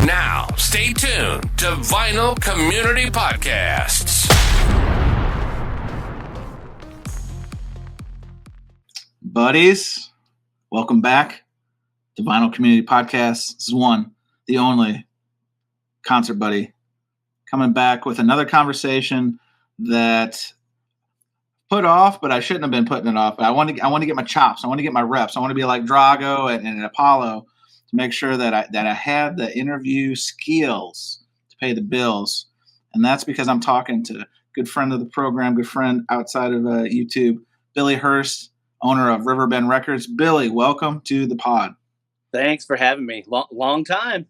Now, stay tuned to Vinyl Community Podcasts. Buddies, welcome back to Vinyl Community Podcasts. This is one, the only Concert Buddie, coming back with another conversation that put off, but I shouldn't have been putting it off. But I want to get my chops. I want to get my reps. I want to be like Drago and Apollo to make sure that I have the interview skills to pay the bills. And that's because I'm talking to a good friend of the program, good friend outside of YouTube, Billy Hurst, owner of RiverBend Records. Billy, welcome to the pod. Thanks for having me. Long time,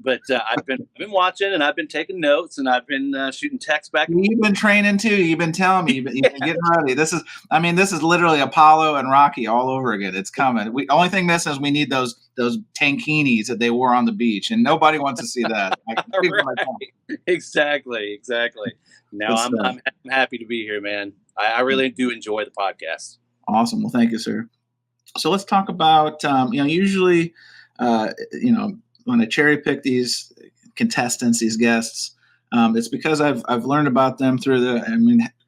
but I've been watching and I've been taking notes and I've been shooting texts back. You've been training too. You've been telling me. You've been getting ready. This is literally Apollo and Rocky all over again. It's coming. Only thing missing is we need those tankinis that they wore on the beach, and nobody wants to see that. Right. Exactly. No, I'm happy to be here, man. I really do enjoy the podcast. Awesome. Well, thank you, sir. So let's talk about, usually, when I cherry pick these contestants, these guests, it's because I've learned about them through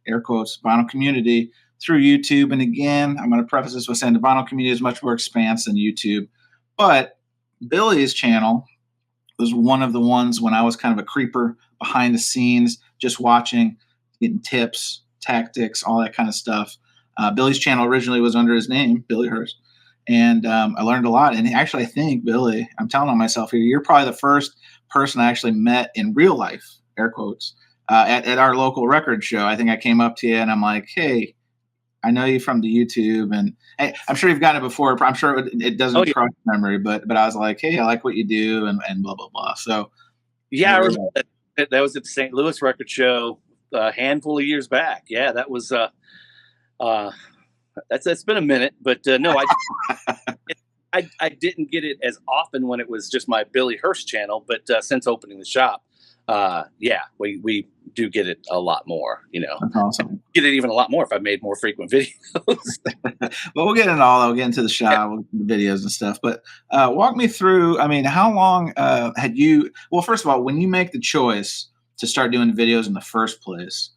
air quotes, vinyl community through YouTube. And again, I'm going to preface this with saying the vinyl community is much more expansive than YouTube. But Billy's channel was one of the ones when I was kind of a creeper behind the scenes, just watching, getting tips, tactics, all that kind of stuff. Billy's channel originally was under his name, Billy Hurst, and I learned a lot. And actually, I think, Billy, I'm telling on myself here, you're probably the first person I actually met in real life, air quotes, at our local record show. I think I came up to you and I'm like, hey, I know you from the YouTube, and hey, I'm sure you've gotten it before. I'm sure it doesn't cross memory, but I was like, hey, I like what you do, and blah, blah, blah. So, yeah, I remember that was at the St. Louis record show a handful of years back. Yeah, that was that's been a minute, but no, I didn't get it as often when it was just my Billy Hurst channel, but since opening the shop, we do get it a lot more, That's awesome. Get it even a lot more if I made more frequent videos. Well, we'll get into all that. We'll get into the shop, the videos and stuff, but walk me through, how long had you, well, first of all, when you make the choice to start doing videos in the first place,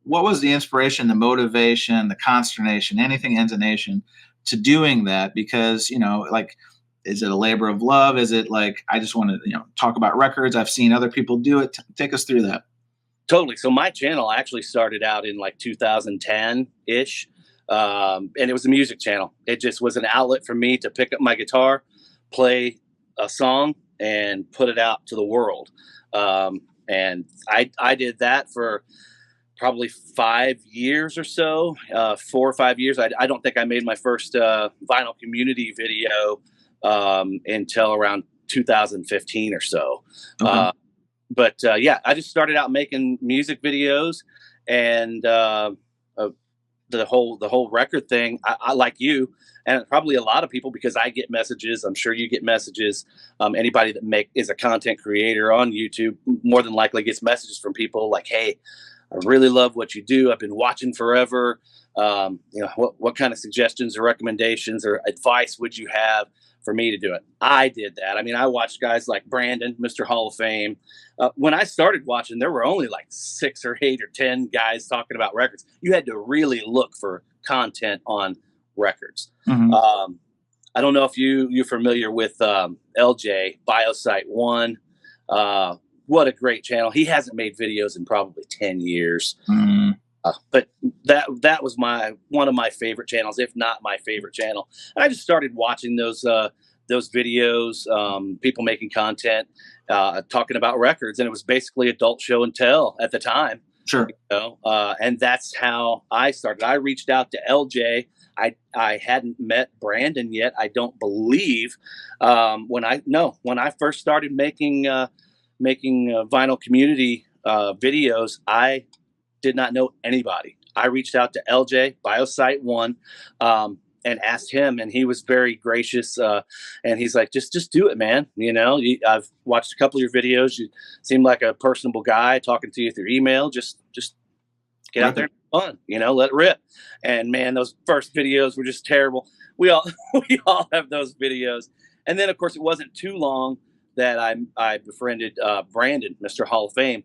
what was the inspiration, the motivation, the consternation, anything intonation to doing that? Because, is it a labor of love? Is it like, I just want to, talk about records. I've seen other people do it. Take us through that. Totally. So my channel actually started out in like 2010-ish. And it was a music channel. It just was an outlet for me to pick up my guitar, play a song, and put it out to the world. And I did that for probably 5 years or so, 4 or 5 years. I don't think I made my first vinyl community video until around 2015 or so. Okay. I just started out making music videos, and the whole record thing. I like you, and probably a lot of people, because I get messages. I'm sure you get messages. Anybody that is a content creator on YouTube more than likely gets messages from people like, "Hey, I really love what you do. I've been watching forever. What kind of suggestions or recommendations or advice would you have for me to do it?" I did that. I watched guys like Brandon, Mr. Hall of Fame. When I started watching, there were only like 6 or 8 or 10 guys talking about records. You had to really look for content on records. Mm-hmm. I don't know if you're familiar with LJ, Biosite 1. What a great channel. He hasn't made videos in probably 10 years. Mm-hmm. But that was one of my favorite channels, if not my favorite channel. And I just started watching those videos, people making content, talking about records. And it was basically adult show and tell at the time. Sure. And that's how I started. I reached out to LJ. I hadn't met Brandon yet, I don't believe. When I first started making vinyl community videos, I did not know anybody. I reached out to LJ, Biosite 1, and asked him, and he was very gracious. And he's like, just do it, man. I've watched a couple of your videos. You seem like a personable guy, talking to you through email. Just get out there and have fun, let it rip. And man, those first videos were just terrible. We all have those videos. And then of course it wasn't too long that I befriended Brandon, Mr. Hall of Fame.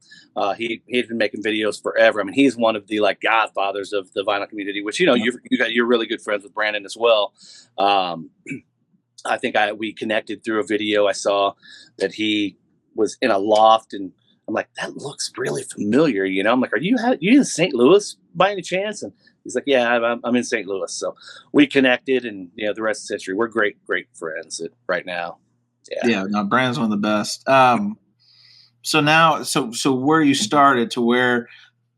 He had been making videos forever. I mean, he's one of the like godfathers of the vinyl community, which you're really good friends with Brandon as well. I think we connected through a video I saw that he was in a loft, and I'm like, that looks really familiar. I'm like, are you in St. Louis by any chance? And he's like, yeah, I'm in St. Louis. So we connected, and the rest is history. We're great friends right now. Yeah, no, Brandon's one of the best. So now, so where you started to where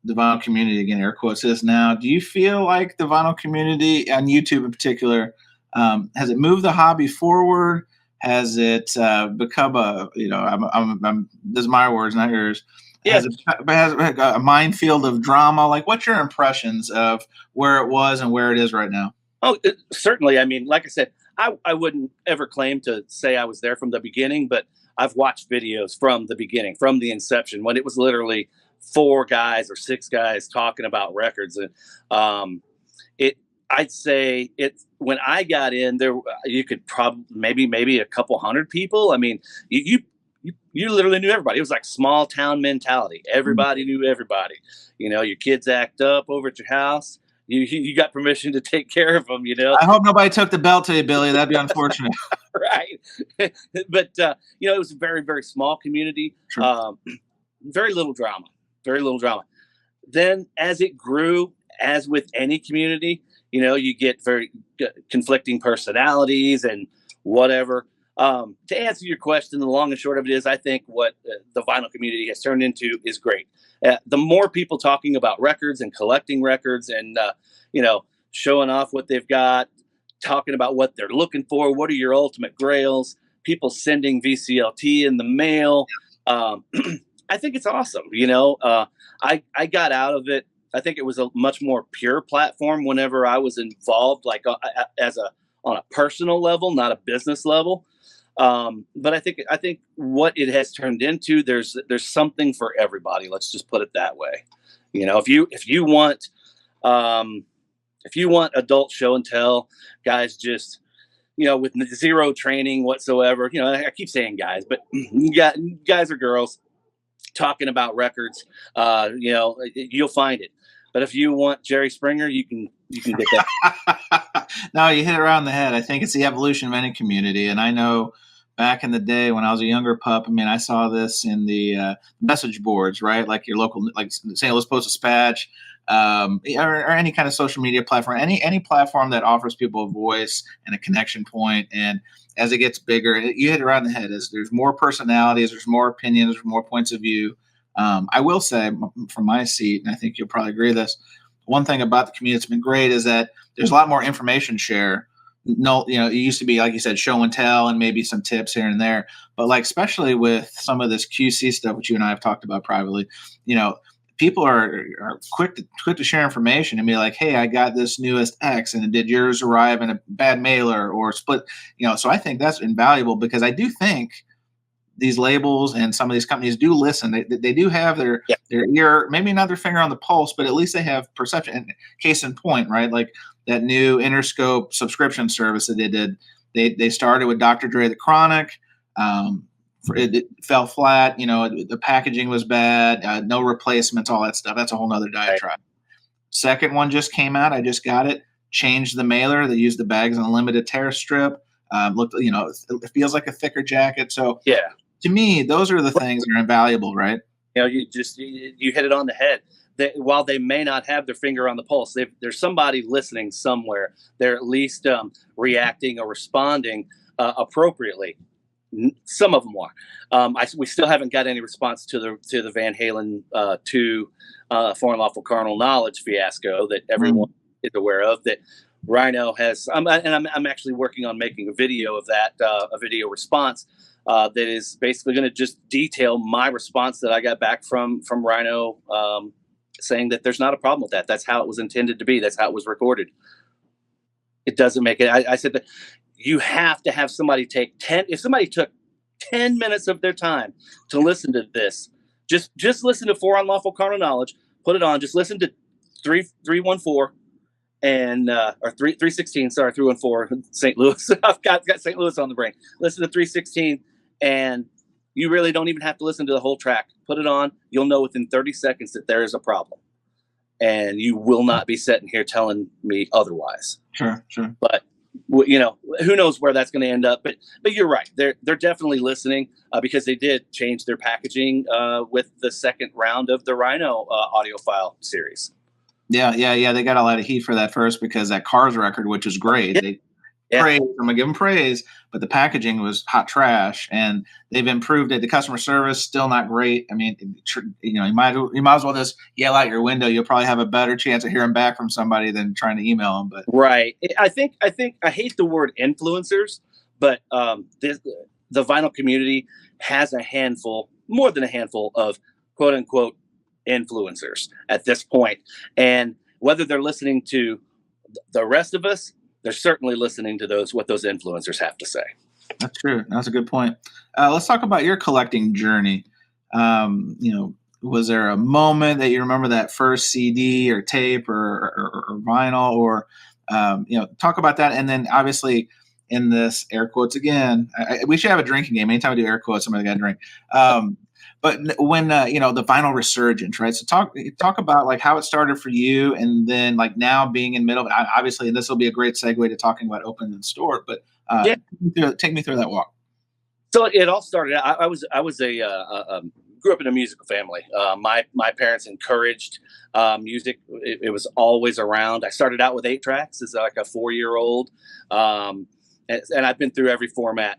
the vinyl community, again, air quotes, is now, do you feel like the vinyl community on YouTube in particular, has it moved the hobby forward? Has it become this is my words, not yours. Yeah. Has it a minefield of drama? Like, what's your impressions of where it was and where it is right now? Oh, certainly. I mean, like I said, I wouldn't ever claim to say I was there from the beginning, but I've watched videos from the beginning, from the inception, when it was literally 4 guys or 6 guys talking about records. And I'd say when I got in there, you could probably maybe a couple hundred people. I mean, you literally knew everybody. It was like small town mentality. Everybody knew everybody. Your kids act up over at your house. You got permission to take care of them, I hope nobody took the belt to you, Billy. That'd be unfortunate. Right. But, it was a very, very small community. Sure. Very little drama. Then as it grew, as with any community, you get very conflicting personalities and whatever. To answer your question, the long and short of it is, I think what the vinyl community has turned into is great. The more people talking about records and collecting records and, showing off what they've got, talking about what they're looking for, what are your ultimate grails, people sending VCLT in the mail. I think it's awesome. I got out of it. I think it was a much more pure platform whenever I was involved, like on a personal level, not a business level. But I think what it has turned into, there's something for everybody. Let's just put it that way. If you want adult show and tell, guys, just with zero training whatsoever. I keep saying guys, but guys or girls talking about records. You'll find it. But if you want Jerry Springer, you can get that. No, you hit it around the head. I think it's the evolution of any community, and I know. Back in the day when I was a younger pup, I mean, I saw this in the message boards, right? Like your local, like St. Louis Post-Dispatch, or any kind of social media platform, any platform that offers people a voice and a connection point. And as it gets bigger, you hit it around the head. There's more personalities, there's more opinions, there's more points of view. I will say, from my seat, and I think you'll probably agree with this, one thing about the community that's been great is that there's a lot more information share. No, it used to be, like you said, show and tell and maybe some tips here and there. But like, especially with some of this QC stuff, which you and I have talked about privately, people are quick to share information and be like, hey, I got this newest X, and did yours arrive in a bad mailer or split? So I think that's invaluable, because I do think these labels and some of these companies do listen. They do have their ear, maybe not their finger on the pulse, but at least they have perception. And case in point, right? Like that new Interscope subscription service that they did. They started with Dr. Dre, The Chronic. It fell flat. The packaging was bad. No replacements, all that stuff. That's a whole nother diatribe. Right. Second one just came out. I just got it. Changed the mailer. They used the bags on a limited tear strip. It feels like a thicker jacket. So yeah, to me, those are the things that are invaluable, right? You hit it on the head. While they may not have their finger on the pulse, there's somebody listening somewhere. They're at least reacting or responding appropriately. Some of them are. We still haven't got any response to the Van Halen 2 Foreign Lawful Carnal Knowledge fiasco that everyone is aware of. That Rhino has, I'm actually working on making a video of that, a video response that is basically going to just detail my response that I got back from Rhino, saying that there's not a problem with that. That's how it was intended to be. That's how it was recorded. It doesn't make it. I said that you have to have somebody take 10. If somebody took 10 minutes of their time to listen to this, just listen to 4 Unlawful Carnal Knowledge, put it on, just listen to 314 and, or 316, sorry, 314, St. Louis. I've got St. Louis on the brain. Listen to 316 and You really don't even have to listen to the whole track. Put it on. You'll know within 30 seconds that there is a problem. And you will not be sitting here telling me otherwise. Sure. But who knows where that's going to end up? But you're right. They're definitely listening because they did change their packaging with the second round of the Rhino audiophile series. Yeah. They got a lot of heat for that first because that Cars record, which is great. Praise. I'm gonna give them praise, but the packaging was hot trash, and they've improved it. The customer service still not great. I mean, you might as well just yell out your window. You'll probably have a better chance of hearing back from somebody than trying to email them. But right, I think I hate the word influencers, but the vinyl community has more than a handful of quote unquote influencers at this point, and whether they're listening to the rest of us, they're certainly listening to what those influencers have to say. That's true. That's a good point. Let's talk about your collecting journey. Was there a moment that you remember, that first CD or tape or vinyl, or talk about that? And then obviously in this air quotes again, we should have a drinking game. Anytime we do air quotes, somebody got to drink. But when the vinyl resurgence, right? So talk about like how it started for you, and then like now being in the middle of it, obviously, and this will be a great segue to talking about open and store. But take me through that walk. So it all started. I was grew up in a musical family. My parents encouraged music. It was always around. I started out with 8 tracks as like a 4-year-old, and I've been through every format.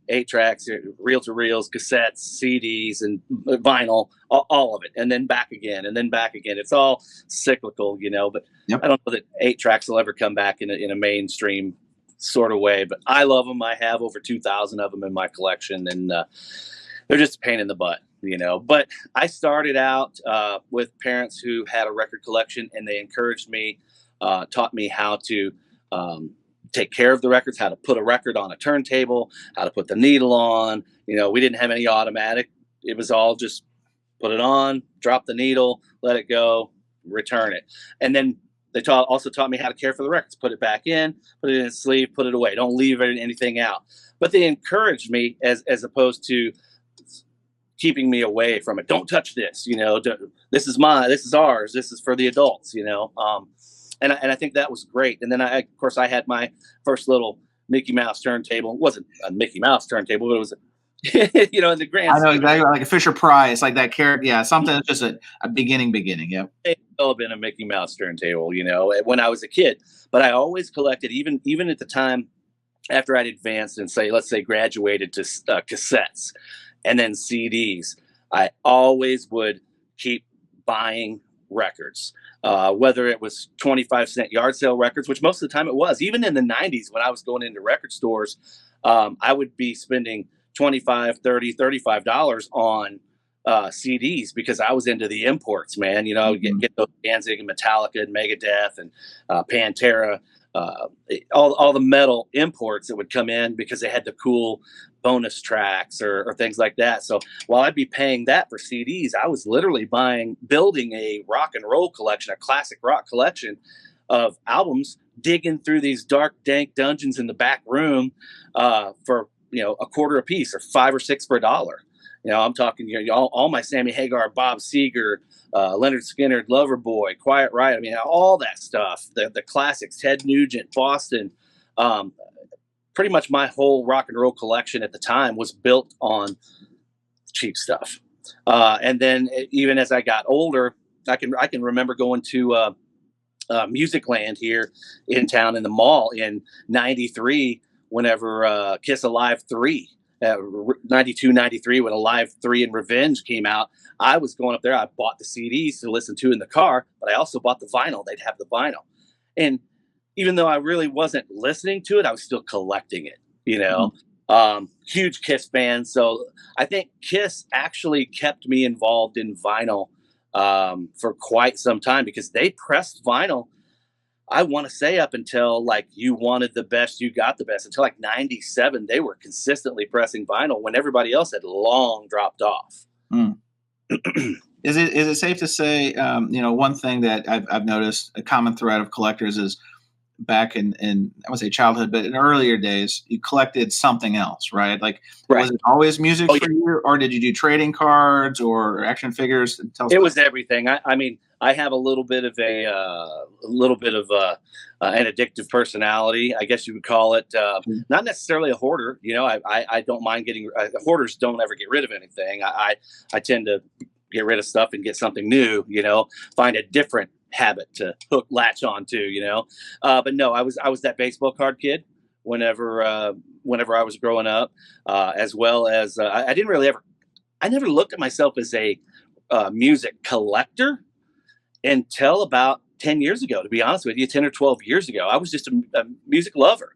8 tracks, reel-to-reels, cassettes, CDs, and vinyl, all of it, and then back again, It's all cyclical, but yep. I don't know that 8 tracks will ever come back in a mainstream sort of way, but I love them. I have over 2,000 of them in my collection, and they're just a pain in the butt, But I started out with parents who had a record collection, and they encouraged me, taught me how to take care of the records, how to put a record on a turntable, how to put the needle on. We didn't have any automatic. It was all just put it on, drop the needle, let it go, return it. And then they also taught me how to care for the records, put it back in, put it in a sleeve, put it away. Don't leave anything out. But they encouraged me as opposed to keeping me away from it. Don't touch this, this is mine, this is ours, this is for the adults, And I think that was great. And then of course I had my first little Mickey Mouse turntable. It wasn't a Mickey Mouse turntable, but it was, in the grand. I know exactly, like a Fisher Price, like that carrot. Yeah, something that's just a beginning. Yeah, it would have been a Mickey Mouse turntable, when I was a kid. But I always collected, even at the time after I'd advanced and let's say graduated to cassettes and then CDs. I always would keep buying records. Whether it was 25-cent yard sale records, which most of the time it was, even in the 90s when I was going into record stores, I would be spending $25, $30, $35 on CDs because I was into the imports, man. I would get those Danzig and Metallica and Megadeth and Pantera, all the metal imports that would come in because they had the cool bonus tracks or things like that. So while I'd be paying that for CDs, I was literally building a rock and roll collection, a classic rock collection of albums, digging through these dark, dank dungeons in the back room for a quarter a piece or 5 or 6 for $1. I'm talking all my Sammy Hagar, Bob Seger, Leonard Skinner, Loverboy, Quiet Riot. I mean, all that stuff, the classics, Ted Nugent, Boston. Pretty much my whole rock and roll collection at the time was built on cheap stuff. And then even as I got older, I can remember going to Music Land here in town in the mall in '93 whenever Kiss Alive 3, 92, 93, when Alive 3 and Revenge came out. I was going up there. I bought the CDs to listen to in the car, but I also bought the vinyl. They'd have the vinyl. And even though I really wasn't listening to it, I was still collecting it, huge Kiss fan. So I think Kiss actually kept me involved in vinyl for quite some time because they pressed vinyl. I want to say up until like You Wanted the Best, You Got the Best, until like 97, they were consistently pressing vinyl when everybody else had long dropped off. Is it safe to say, one thing that I've noticed, a common thread of collectors is back in I would say childhood, but in earlier days, you collected something else, right? Like, Right. was it always music Oh, for you, or did you do trading cards or action figures? It was everything. I mean, I have a little bit of an addictive personality, I guess you would call it. Not necessarily a hoarder. You know, I don't mind getting. Hoarders don't ever get rid of anything. I tend to get rid of stuff and get something new. You know, find a different habit to latch on to. You know, but no, I was that baseball card kid. Whenever I was growing up, as well as I didn't really ever. I never looked at myself as a music collector until about 10 years ago, to be honest with you, 10 or 12 years ago. I was just a music lover.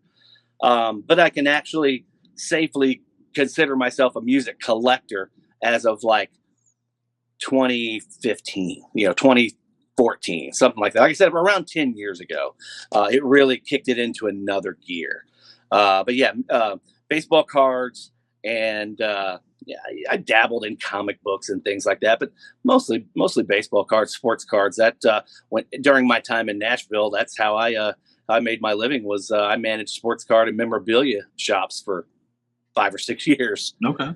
But I can actually safely consider myself a music collector as of like 2015, 2014, something like that. Like I said, around 10 years ago, it really kicked it into another gear. But yeah, baseball cards and yeah, I dabbled in comic books and things like that, but mostly baseball cards, sports cards. That went during my time in Nashville. That's how I made my living. Was I managed sports card and memorabilia shops for 5 or 6 years. Okay.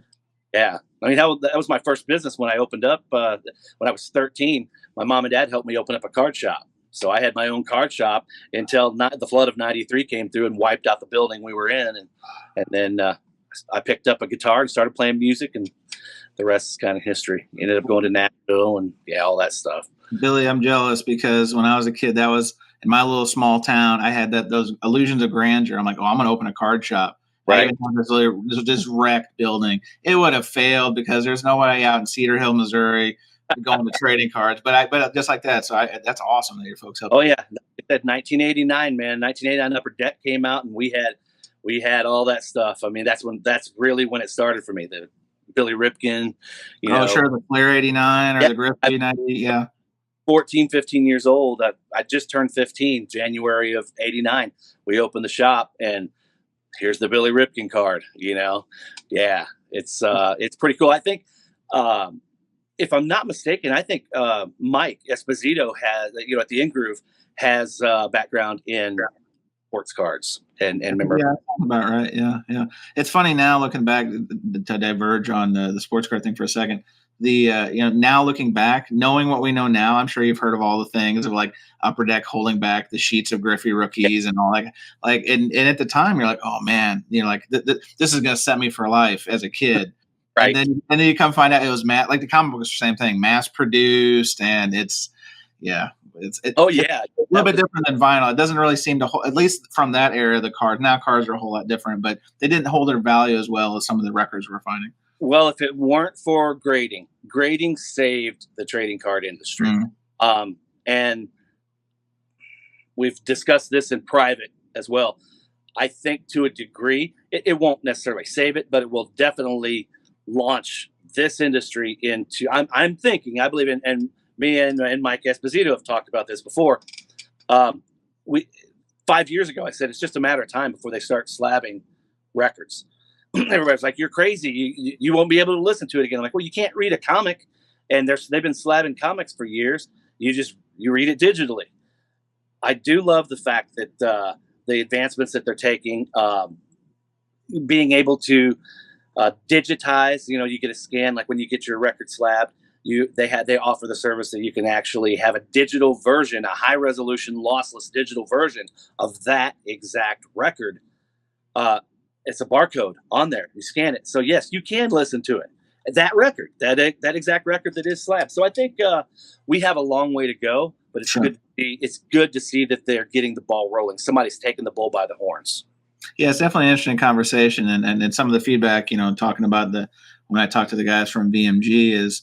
Yeah, I mean that was my first business when I opened up when I was 13. My mom and dad helped me open up a card shop. So I had my own card shop until the flood of '93 came through and wiped out the building we were in, and then I picked up a guitar and started playing music, and the rest is kind of history. Ended up going to Nashville and all that stuff. Billy, I'm jealous because when I was a kid, that was in my little small town. I had those illusions of grandeur. I'm like, oh, I'm going to open a card shop. Right. I even had this wrecked building. It would have failed because there's nobody out in Cedar Hill, Missouri, going to trading cards. But just like that. So that's awesome that your folks helped. Oh yeah, that 1989, man. 1989 Upper Deck came out, and we had all that stuff. I mean, that's really when it started for me. The Billy Ripken, sure, the Flair 89 or the Griff 90, yeah. 14, 15 years old. I just turned 15, January of '89. We opened the shop, and here's the Billy Ripken card. Yeah, it's pretty cool. I think, if I'm not mistaken, I think Mike Esposito has, at the In Groove, has background in sports cards and memorabilia. Yeah, that's about right. Yeah. It's funny now looking back, to diverge on the sports card thing for a second. Now looking back, knowing what we know now, I'm sure you've heard of all the things of like Upper Deck holding back the sheets of Griffey rookies and all that. Like, and at the time you're like, oh man, this is going to set me for life as a kid. Right. And then you come find out it was like the comic book was the same thing, mass produced, and it's a little bit different than vinyl. It doesn't really seem to hold, at least from that era, the cards. Now cards are a whole lot different, but they didn't hold their value as well as some of the records we're finding. Well, if it weren't for grading saved the trading card industry. Mm. And we've discussed this in private as well. I think to a degree, it won't necessarily save it, but it will definitely launch this industry into, I'm thinking, I believe in, and me and Mike Esposito have talked about this before. 5 years ago, I said, it's just a matter of time before they start slabbing records. Everybody's like, you're crazy. You won't be able to listen to it again. I'm like, well, you can't read a comic, and they've been slabbing comics for years. You read it digitally. I do love the fact that the advancements that they're taking, being able to digitize. You get a scan, like when you get your record slabbed. They offer the service that you can actually have a digital version, a high resolution, lossless digital version of that exact record. It's a barcode on there. You scan it. So yes, you can listen to it. That record, that exact record that is slabbed. So I think we have a long way to go, but it's good. It's good to see that they're getting the ball rolling. Somebody's taking the bull by the horns. Yeah, it's definitely an interesting conversation, and some of the feedback, talking about when I talked to the guys from BMG is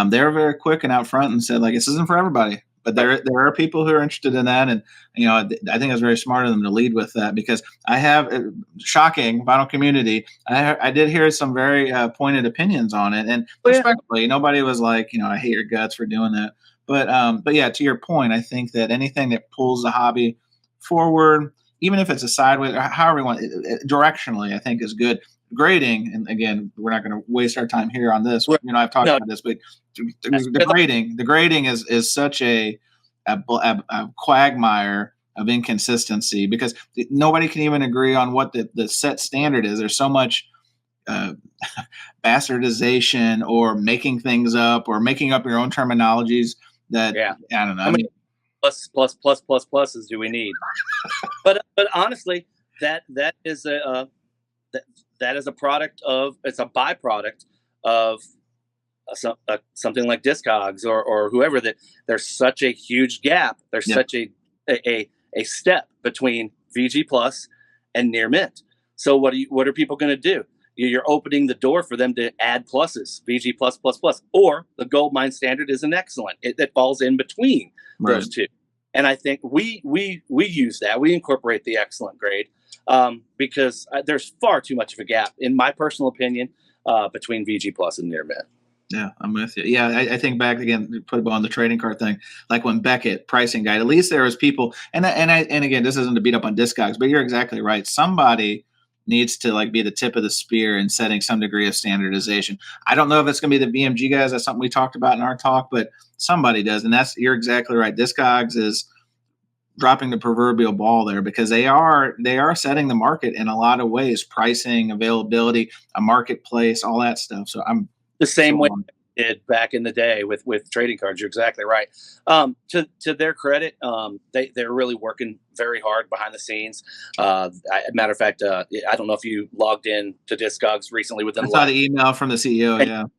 they were very quick and out front and said, like, this isn't for everybody. But there are people who are interested in that, and I think it's very smart of them to lead with that, because I have shocking vinyl community. I did hear some very pointed opinions on it, and respectfully, nobody was like, I hate your guts for doing that. But yeah, to your point, I think that anything that pulls the hobby forward, even if it's a sideways, or however you want, directionally, I think is good. Grading, and again, we're not going to waste our time here on this. I've talked about this, but the grading is such a quagmire of inconsistency, because nobody can even agree on what the set standard is. There's so much bastardization or making things up or making up your own terminologies that I don't know. I mean, pluses do we need? But honestly, that is a product of, it's a byproduct of something like Discogs or whoever, that there's such a huge gap. There's such a step between VG Plus and near mint. So what are people going to do? You're opening the door for them to add pluses, VG plus, or the gold mine standard is an excellent. It falls in between those two. And I think we use that. We incorporate the excellent grade because there's far too much of a gap, in my personal opinion, between VG plus and near mint. Yeah, I'm with you. Yeah, I think back again, put it on the trading card thing, like when Beckett pricing guide. At least there was people, and again, this isn't to beat up on Discogs, but you're exactly right. Somebody needs to like be the tip of the spear in setting some degree of standardization. I don't know if it's going to be the BMG guys. That's something we talked about in our talk, but somebody does, and you're exactly right. Discogs is dropping the proverbial ball there, because they are setting the market in a lot of ways, pricing, availability, a marketplace, all that stuff. So I'm the same way I did back in the day with trading cards. You're exactly right. To their credit, they're really working very hard behind the scenes. Matter of fact, I don't know if you logged in to Discogs recently. I saw the email from the CEO.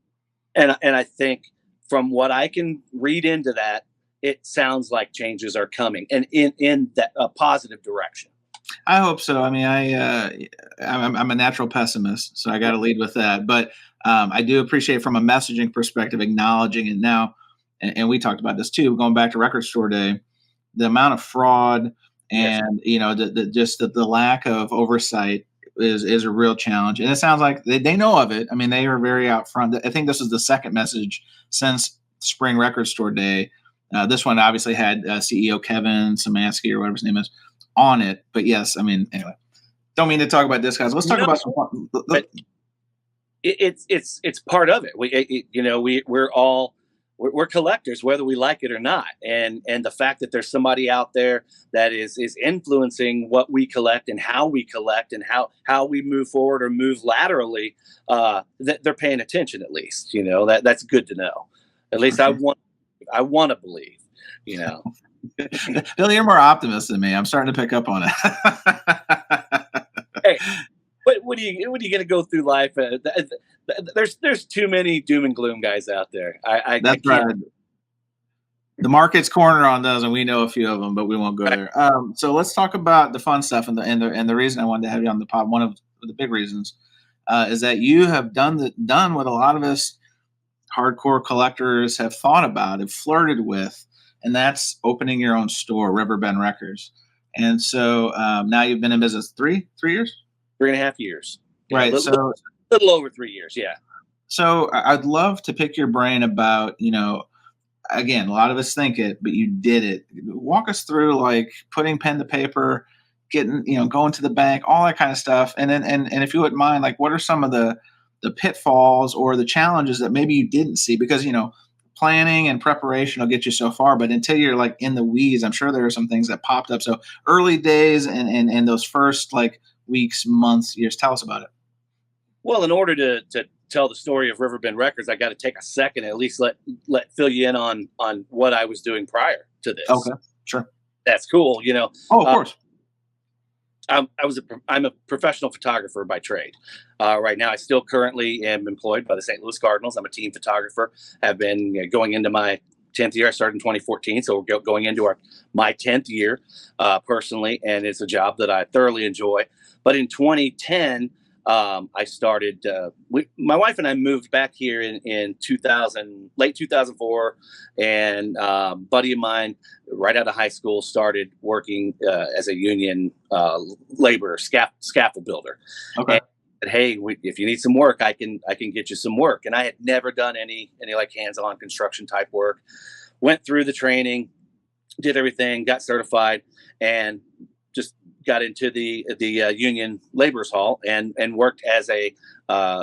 And I think from what I can read into that, it sounds like changes are coming and in that positive direction. I hope so. I mean, I'm a natural pessimist, so I got to lead with that. But I do appreciate, from a messaging perspective, acknowledging it now. And we talked about this too, going back to Record Store Day, the amount of fraud and the lack of oversight is a real challenge. And it sounds like they know of it. I mean, they are very out front. I think this is the second message since Spring Record Store Day. This one obviously had CEO Kevin Szymanski, or whatever his name is, on it. But yes, I mean, anyway, don't mean to talk about Discogs. Let's talk about some. It's part of it. We're collectors, whether we like it or not. And the fact that there's somebody out there that is influencing what we collect and how we collect and how we move forward or move laterally, that they're paying attention, at least, that's good to know. At least okay. I want to believe, Billy, you're more optimist than me. I'm starting to pick up on it. Hey, but what are you going to go through life? There's too many doom and gloom guys out there. That's right. The market's corner on those, and we know a few of them, but we won't go there. So let's talk about the fun stuff, and the reason I wanted to have you on the pod. One of the big reasons is that you have done what a lot of us hardcore collectors have thought about, have flirted with, and that's opening your own store, RiverBend Records. And so now you've been in business 3 years? 3.5 years. Right. A little over 3 years. Yeah. So I'd love to pick your brain about, again, a lot of us think it, but you did it. Walk us through, like, putting pen to paper, getting, going to the bank, all that kind of stuff. And then, and if you wouldn't mind, like, what are some of the pitfalls or the challenges that maybe you didn't see? Because, planning and preparation will get you so far, but until you're like in the weeds, I'm sure there are some things that popped up. So early days and those first like weeks, months, years, tell us about it. Well, in order to tell the story of RiverBend Records, I got to take a second and at least let fill you in on what I was doing prior to this. Okay, sure. That's cool. Oh, of course. I'm a professional photographer by trade. Right now, I still currently am employed by the St. Louis Cardinals. I'm a team photographer. Have been going into my 10th year. I started in 2014, so we're going into my 10th year personally, and it's a job that I thoroughly enjoy. But in 2010, I started. My wife and I moved back here in late 2004, and a buddy of mine, right out of high school, started working as a union laborer, scaffold builder. Okay. And, hey, if you need some work, I can get you some work. And I had never done any like hands-on construction type work. Went through the training, did everything, got certified, and just got into the union laborers hall and worked as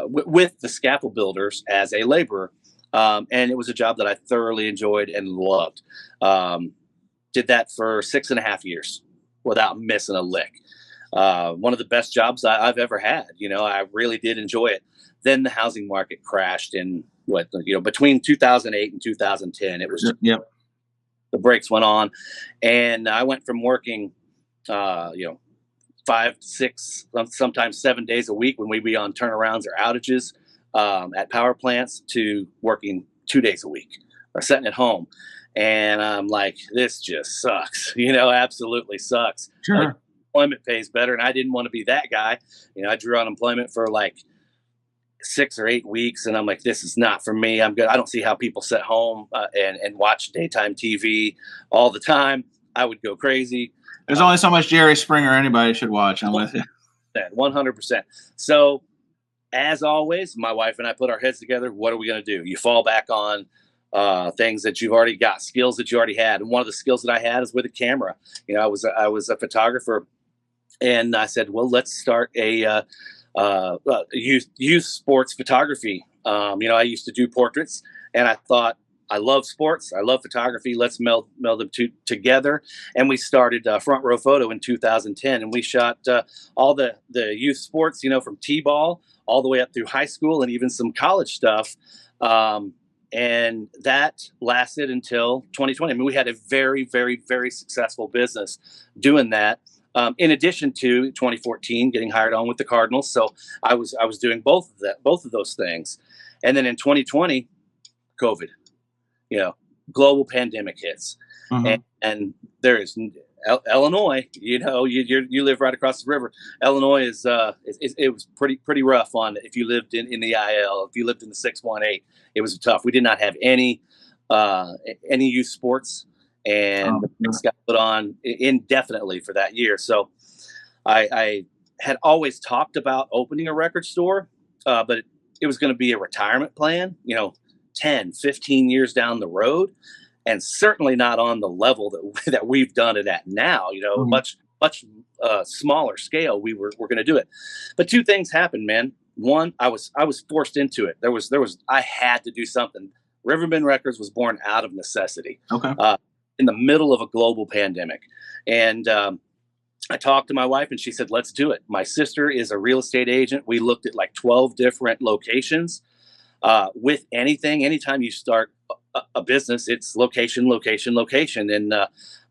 with the scaffold builders as a laborer. And it was a job that I thoroughly enjoyed and loved. Did that for 6.5 years. without missing a lick. One of the best jobs I've ever had. I really did enjoy it. Then the housing market crashed in between 2008 and 2010. It was Yep. The brakes went on, and I went from working, 5, 6, sometimes 7 days a week when we'd be on turnarounds or outages at power plants, to working 2 days a week or sitting at home. And I'm like, this just sucks, absolutely sucks. Sure. Unemployment pays better. And I didn't want to be that guy. I drew unemployment for like 6 or 8 weeks. And I'm like, this is not for me. I'm good. I don't see how people sit home and watch daytime TV all the time. I would go crazy. There's only so much Jerry Springer anybody should watch. I'm with you. 100%. So as always, my wife and I put our heads together. What are we going to do? You fall back on things that you've already got, skills that you already had. And one of the skills that I had is with a camera. I was a photographer, and I said, well, let's start a youth sports photography. I used to do portraits, and I thought, I love sports, I love photography. Let's meld them together. And we started Front Row Photo in 2010, and we shot all the youth sports, from T-ball all the way up through high school and even some college stuff. And that lasted until 2020. I mean, we had a very, very, very successful business doing that. In addition to 2014 getting hired on with the Cardinals. So I was doing both of those things. And then in 2020, COVID, global pandemic hits. Mm-hmm. And there is Illinois, you live right across the river. Illinois is it was pretty rough on if you lived in the IL, if you lived in the 618, it was tough. We did not have any youth sports, and the mix got put on indefinitely for that year. So I had always talked about opening a record store, but it was going to be a retirement plan, 10, 15 years down the road, and certainly not on the level that we've done it at now, Mm-hmm. much smaller scale. We're going to do it. But two things happened, man. One, I was forced into it. I had to do something. RiverBend Records was born out of necessity. Okay. In the middle of a global pandemic. And I talked to my wife, and she said, let's do it. My sister is a real estate agent. We looked at like 12 different locations. With anytime you start a business, it's location. And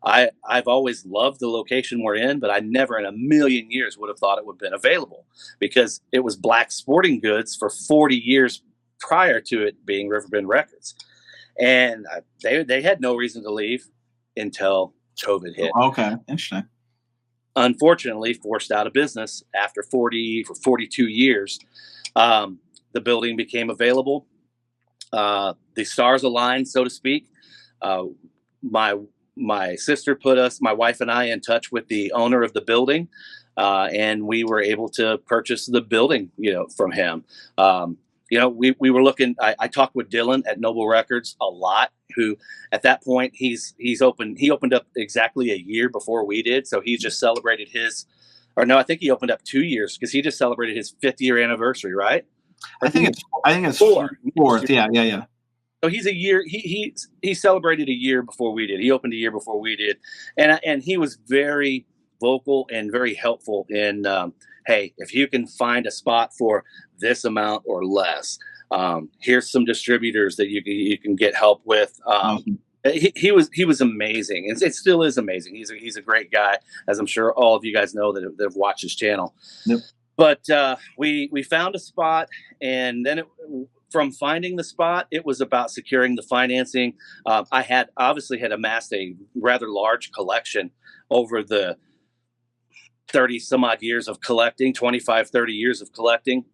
I've always loved the location we're in, but I never in a million years would have thought it would have been available, because it was Black sporting goods for 40 years prior to it being RiverBend Records. And they had no reason to leave until COVID hit. Okay, interesting. Unfortunately, forced out of business after 42 years. The building became available. The stars aligned, so to speak. My sister put my wife and I, in touch with the owner of the building, and we were able to purchase the building, from him. We were looking. I talked with Dylan at Noble Records a lot, who at that point he opened up exactly a year before we did. So he just celebrated I think he opened up 2 years, because he just celebrated his 5th year anniversary, right? I think it's fourth. Yeah. So he's a year. He celebrated a year before we did. He opened a year before we did, and he was very vocal and very helpful in, hey, if you can find a spot for this amount or less, here's some distributors that you can get help with. He was amazing, and it still is amazing. He's a great guy, as I'm sure all of you guys know that have watched his channel. Yep. But we found a spot, and then from finding the spot, it was about securing the financing. I had amassed a rather large collection over the 30 some odd years of collecting, 25, 30 years of collecting.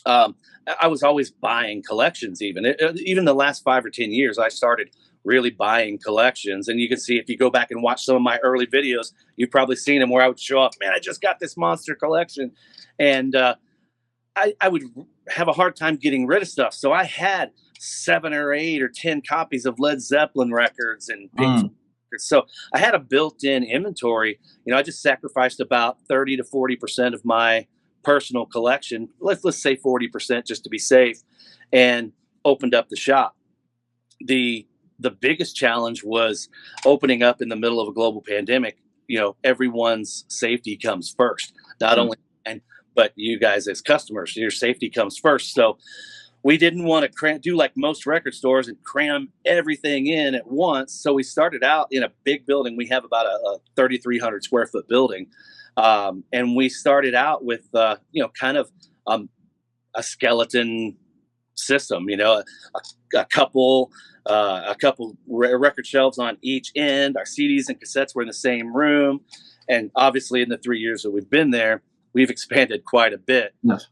I was always buying collections. Even the last 5 or 10 years, I started really buying collections. And you can see, if you go back and watch some of my early videos, you've probably seen them where I would show off, man, I just got this monster collection. And I would have a hard time getting rid of stuff. So I had 7 or 8 or 10 copies of Led Zeppelin records and Pink Floyd records. So I had a built-in inventory. I just sacrificed about 30 to 40% of my personal collection. Let's say 40%, just to be safe, and opened up the shop. The biggest challenge was opening up in the middle of a global pandemic. everyone's safety comes first. Not only, but you guys as customers, your safety comes first. So we didn't want to do like most record stores and cram everything in at once. So we started out in a big building. We have about a 3,300 square foot building. And we started out with, kind of a skeleton system, a couple record shelves on each end. Our CDs and cassettes were in the same room. And obviously in the 3 years that we've been there, we've expanded quite a bit. Yes.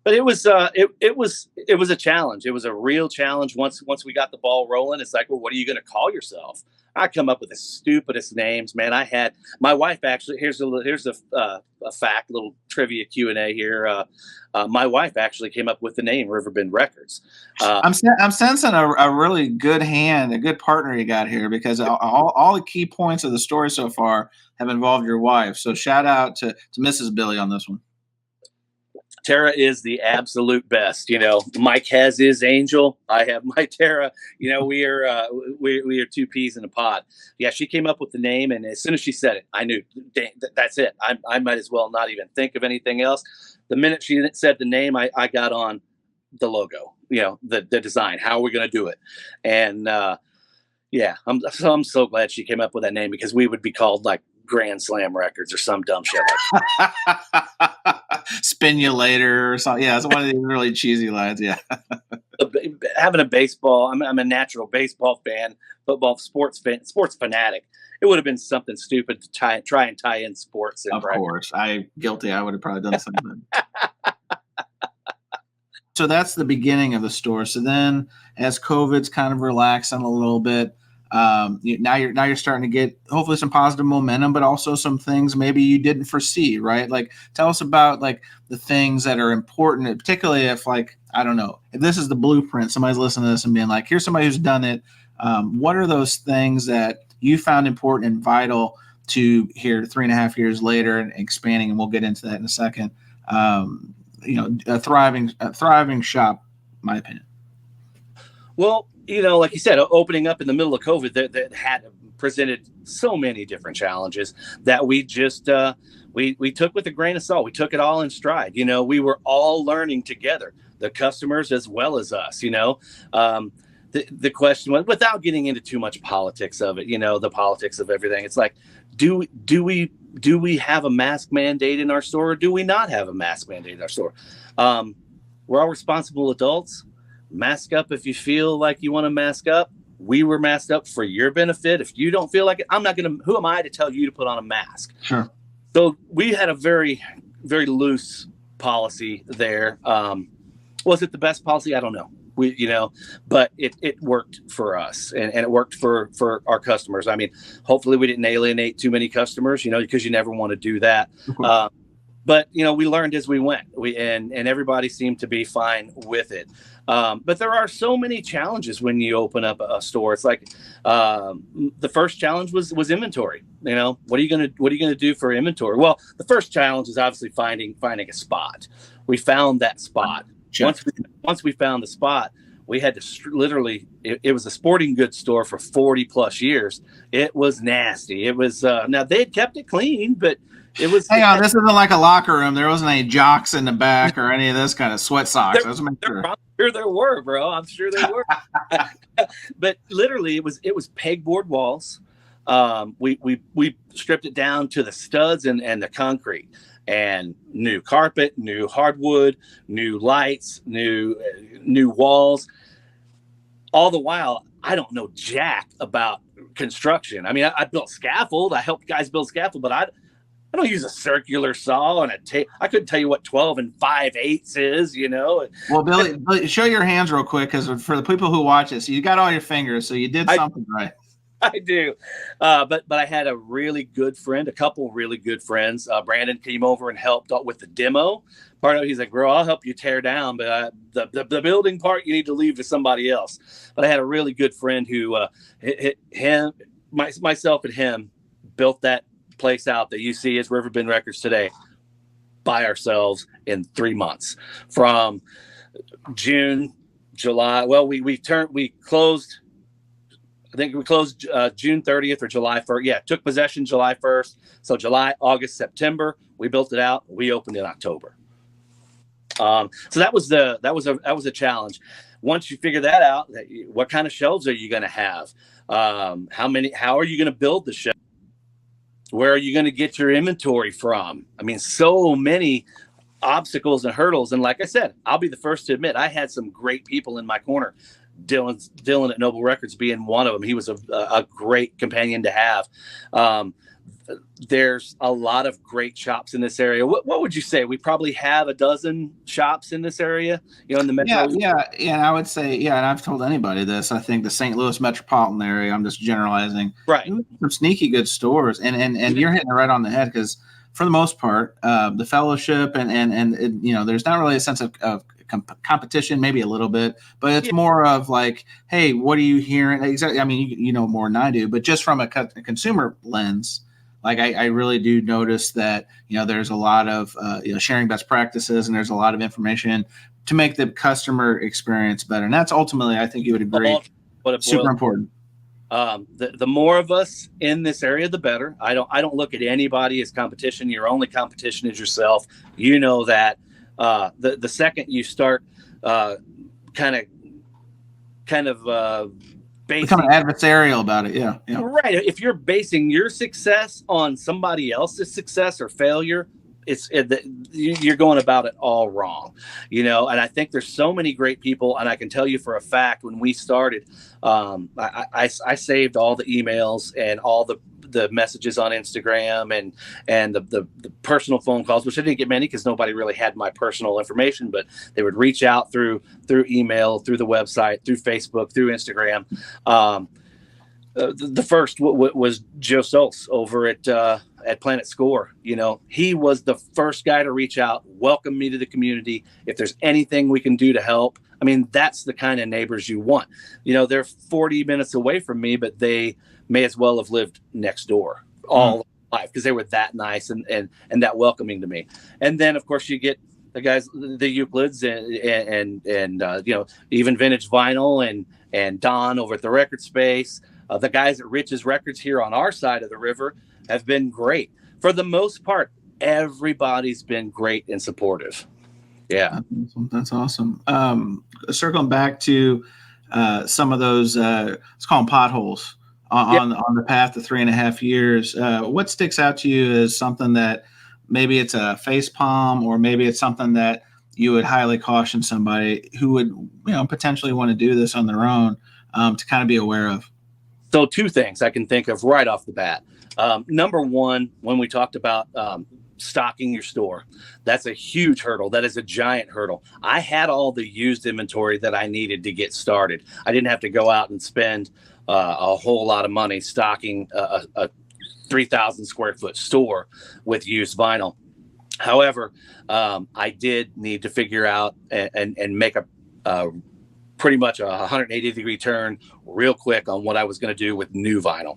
But it was a challenge. It was a real challenge. Once we got the ball rolling, it's like, well, what are you going to call yourself? I come up with the stupidest names, man. I had my wife actually. Here's a fact, little trivia Q&A here. My wife actually came up with the name RiverBend Records. I'm sensing a really good hand, a good partner you got here, because all the key points of the story so far have involved your wife. So shout out to Mrs. Billy on this one. Tara is the absolute best. Mike has his Angel. I have my Tara. We are two peas in a pod. Yeah, she came up with the name, and as soon as she said it, I knew that's it. I might as well not even think of anything else. The minute she said the name, I got on the logo. The design. How are we going to do it? And I'm so glad she came up with that name, because we would be called like Grand Slam Records or some dumb shit like that. Spin you later or something. Yeah, it's one of these really cheesy lines. Yeah. Having a baseball, I'm a natural baseball fan, football sports fanatic. It would have been something stupid to try and tie in sports. Of course. I would have probably done something. So that's the beginning of the store. So then as COVID's kind of relaxing a little bit, now you're starting to get hopefully some positive momentum, but also some things maybe you didn't foresee, right? Like, tell us about like the things that are important, particularly if, like, I don't know, if this is the blueprint, somebody's listening to this and being like, here's somebody who's done it. What are those things that you found important and vital to here 3.5 years later and expanding? And we'll get into that in a second. A thriving shop, in my opinion. Well, like you said, opening up in the middle of COVID that had presented so many different challenges that we just we took with a grain of salt. We took it all in stride. We were all learning together, the customers as well as us. The question was, without getting into too much politics of it, the politics of everything. It's like, do we have a mask mandate in our store, or do we not have a mask mandate in our store? We're all responsible adults. Mask up if you feel like you want to mask up. We were masked up for your benefit. If you don't feel like it, who am I to tell you to put on a mask? Sure. So we had a very, very loose policy there. Was it the best policy? I don't know. But it worked for us, and it worked for our customers. I mean, hopefully we didn't alienate too many customers, because you never want to do that. But we learned as we went. And everybody seemed to be fine with it. But there are so many challenges when you open up a store. It's like the first challenge was inventory. What are you gonna do for inventory? Well, the first challenge is obviously finding a spot. We found that spot. Sure. Once we found the spot, we had to literally. It was a sporting goods store for 40 plus years. It was nasty. It was now they had kept it clean, but. It was. Hang on, this isn't like a locker room. There wasn't any jocks in the back or any of this kind of sweat socks. I'm sure there were, bro. I'm sure there were. But literally, it was pegboard walls. We stripped it down to the studs and the concrete, and new carpet, new hardwood, new lights, new walls. All the while, I don't know jack about construction. I mean, I built scaffold. I helped guys build scaffold, but I don't use a circular saw and a tape. I couldn't tell you what 12 5/8 is, Well, Billy, show your hands real quick, because for the people who watch this, you got all your fingers, so you did something right. I do. But I had a really good friend, a couple really good friends. Brandon came over and helped out with the demo part of it. He's like, bro, I'll help you tear down, but the building part you need to leave to somebody else. But I had a really good friend who myself and him built that place out that you see as RiverBend Records today by ourselves in 3 months, from June, July. Well, we closed I think we closed June 30th or July 1st. Yeah, took possession July 1st. So July, August, September, we built it out. We opened in October. So that was a challenge. Once you figure that out, what kind of shelves are you going to have? How are you going to build the shelves? Where are you going to get your inventory from? I mean, so many obstacles and hurdles. And like I said, I'll be the first to admit I had some great people in my corner. Dylan at Noble Records being one of them. He was a great companion to have. There's a lot of great shops in this area. What would you say? We probably have a dozen shops in this area, in the metro. Yeah. I would say, and I've told anybody this. I think the St. Louis metropolitan area, I'm just generalizing, right? Some sneaky good stores, and you're hitting it right on the head, because for the most part, the fellowship and there's not really a sense of competition, maybe a little bit, but it's more of like, hey, what are you hearing? Exactly. I mean, you know more than I do, but just from a consumer lens, like I really do notice that, there's a lot of sharing best practices, and there's a lot of information to make the customer experience better. And that's ultimately, I think you would agree, super important. The more of us in this area, the better. I don't look at anybody as competition. Your only competition is yourself. You know that. The second you start kind of becoming adversarial about it, yeah. Right. If you're basing your success on somebody else's success or failure, you're going about it all wrong, And I think there's so many great people, and I can tell you for a fact, when we started, I saved all the emails and all the messages on Instagram and the personal phone calls, which I didn't get many because nobody really had my personal information, but they would reach out through email, through the website, through Facebook, through Instagram. The first was Joe Stoltz over at Planet Score. He was the first guy to reach out, welcome me to the community. If there's anything we can do to help. I mean, that's the kind of neighbors you want. They're 40 minutes away from me, but they may as well have lived next door all life, because they were that nice and that welcoming to me. And then, of course, you get the guys, the Euclids and even Vintage Vinyl and Don over at the Record Space. The guys at Rich's Records here on our side of the river have been great. For the most part, everybody's been great and supportive. Yeah. That's awesome. Circling back to some of those, let's call them potholes on the path to 3.5 years. What sticks out to you as something that maybe it's a face palm, or maybe it's something that you would highly caution somebody who would, potentially want to do this on their own, to kind of be aware of? So 2 things I can think of right off the bat. Number one, when we talked about stocking your store, that's a huge hurdle. That is a giant hurdle. I had all the used inventory that I needed to get started. I didn't have to go out and spend a whole lot of money stocking a 3,000 square foot store with used vinyl. However, I did need to figure out and make a pretty much a 180-degree turn real quick on what I was going to do with new vinyl.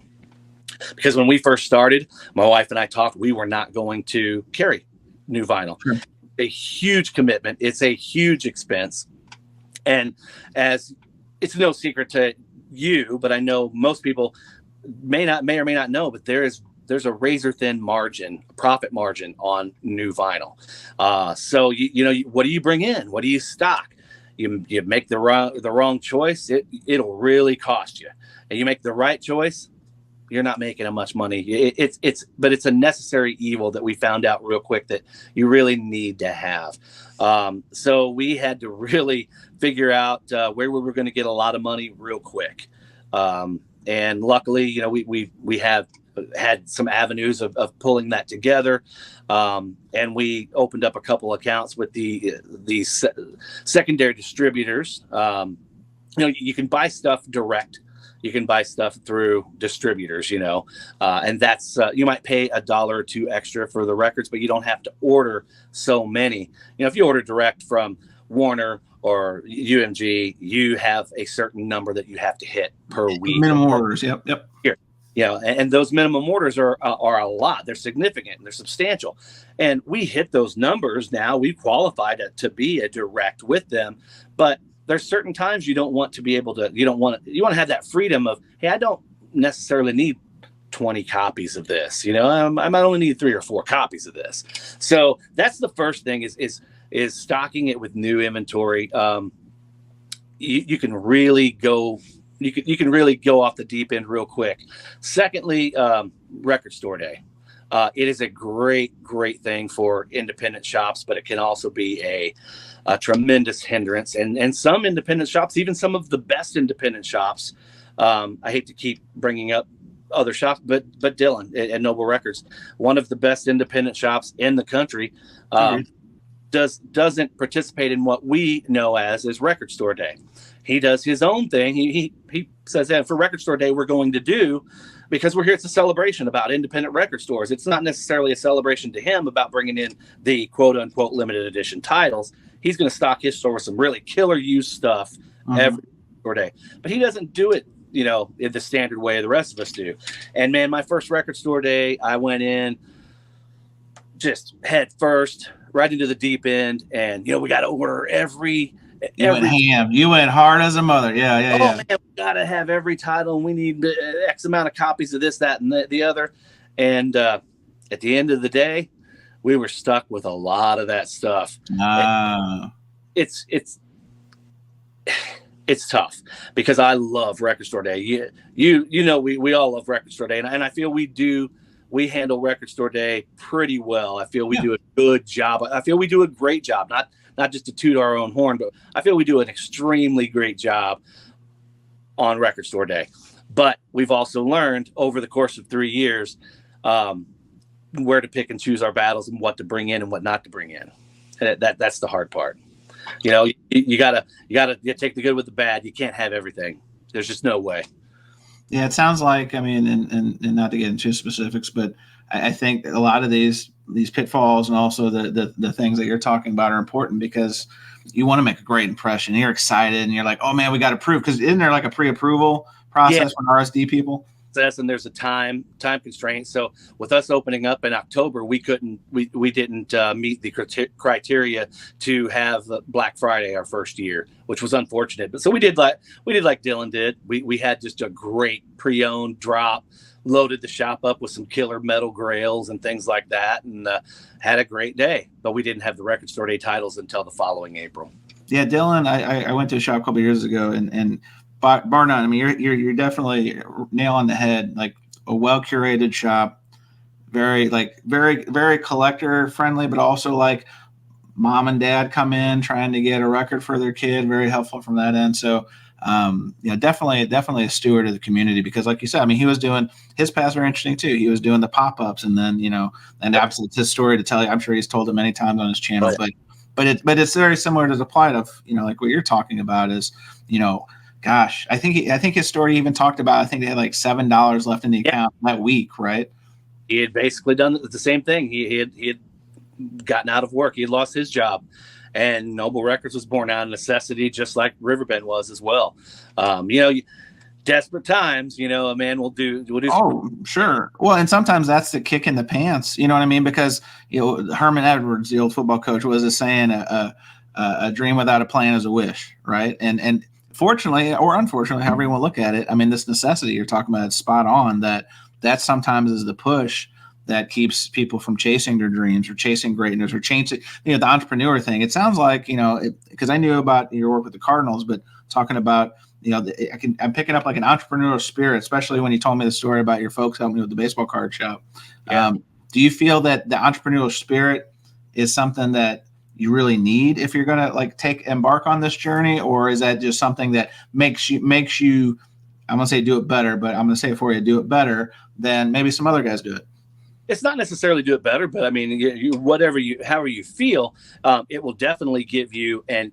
Because when we first started, my wife and I talked, we were not going to carry new vinyl. Sure. A huge commitment. It's a huge expense. And as it's no secret to you, but I know most people may or may not know, but there's a razor thin profit margin on new vinyl. So what do you bring in? What do you stock? You make the wrong choice, it'll really cost you. And you make the right choice, you're not making much money. But it's a necessary evil that we found out real quick that you really need to have. So we had to really figure out where we were going to get a lot of money real quick. And luckily, we have had some avenues of pulling that together. And we opened up a couple accounts with the secondary distributors. You can buy stuff direct. You can buy stuff through distributors, and that's, you might pay $1 or $2 extra for the records, but you don't have to order so many. If you order direct from Warner or UMG, you have a certain number that you have to hit per week. Minimum orders. Yep. Here. And those minimum orders are a lot. They're significant. They're substantial. And we hit those numbers now. We qualified to be a direct with them. But there's certain times you don't want to be able to, you want to have that freedom of, hey, I don't necessarily need 20 copies of this, I might only need 3 or 4 copies of this. So that's the first thing is stocking it with new inventory. You can really go, you can really go off the deep end real quick. Secondly, record store day. It is a great thing for independent shops, but it can also be a tremendous hindrance. And some independent shops, even some of the best independent shops, I hate to keep bringing up other shops, but Dylan at Noble Records, one of the best independent shops in the country, doesn't participate in what we know as record store day. He does his own thing. He says that for record store day, we're going to do, because we're here, it's a celebration about independent record stores. It's not necessarily a celebration to him about bringing in the quote unquote limited edition titles. He's going to stock his store with some really killer used stuff every store day, but he doesn't do it, in the standard way the rest of us do. And man, my first record store day, I went in just head first, right into the deep end. And, we got to order every went ham. You went hard as a mother. Yeah. Man, we got to have every title, and we need X amount of copies of this, that, and the other. And at the end of the day, we were stuck with a lot of that stuff. It's tough, because I love record store day. We all love record store day, and I feel we handle record store day pretty well. I feel we do a good job. I feel we do a great job, not just to toot our own horn, but I feel we do an extremely great job on record store day. But we've also learned over the course of 3 years where to pick and choose our battles and what to bring in and what not to bring in. That's the hard part. You gotta take the good with the bad. You can't have everything. There's just no way. Yeah, it sounds like, and not to get into specifics, but I think a lot of these pitfalls and also the things that you're talking about are important, because you want to make a great impression. You're excited and you're like, oh man, we got approved. Because isn't there like a pre-approval process for RSD people? And there's a time constraint. So with us opening up in October, we didn't meet the criteria to have Black Friday our first year, which was unfortunate. But so we did like Dylan did. We had just a great pre-owned drop, loaded the shop up with some killer metal grails and things like that, and had a great day. But we didn't have the record store day titles until the following April. Yeah, Dylan, I went to a shop a couple years ago, and bar none, you're definitely nail on the head. Like a well curated shop, very collector friendly, but also like mom and dad come in trying to get a record for their kid. Very helpful from that end. So definitely a steward of the community, because like you said, he was doing his past very interesting too. He was doing the pop-ups, and then and absolutely, it's his story to tell you. I'm sure he's told it many times on his channel, but it's very similar to the plight of like what you're talking about is gosh, I think his story even talked about, I think they had like $7 left in the account that week, right? He had basically done the same thing. He had gotten out of work. He had lost his job, and Noble Records was born out of necessity, just like RiverBend was as well. Desperate times, a man will do. Oh, sure. Well, and sometimes that's the kick in the pants. You know what I mean? Because Herman Edwards, the old football coach, was saying a dream without a plan is a wish, right? And fortunately or unfortunately, however you want to look at it, this necessity you're talking about is spot on. That sometimes is the push that keeps people from chasing their dreams or chasing greatness or chasing, the entrepreneur thing. It sounds like, because I knew about your work with the Cardinals, but talking about, I'm picking up like an entrepreneurial spirit, especially when you told me the story about your folks helping me with the baseball card shop. Yeah. Do you feel that the entrepreneurial spirit is something that you really need if you're going to embark on this journey, or is that just something that makes you, I'm going to say do it better, but I'm going to say it for you, do it better than maybe some other guys do it? It's not necessarily do it better, but however you feel, it will definitely give you a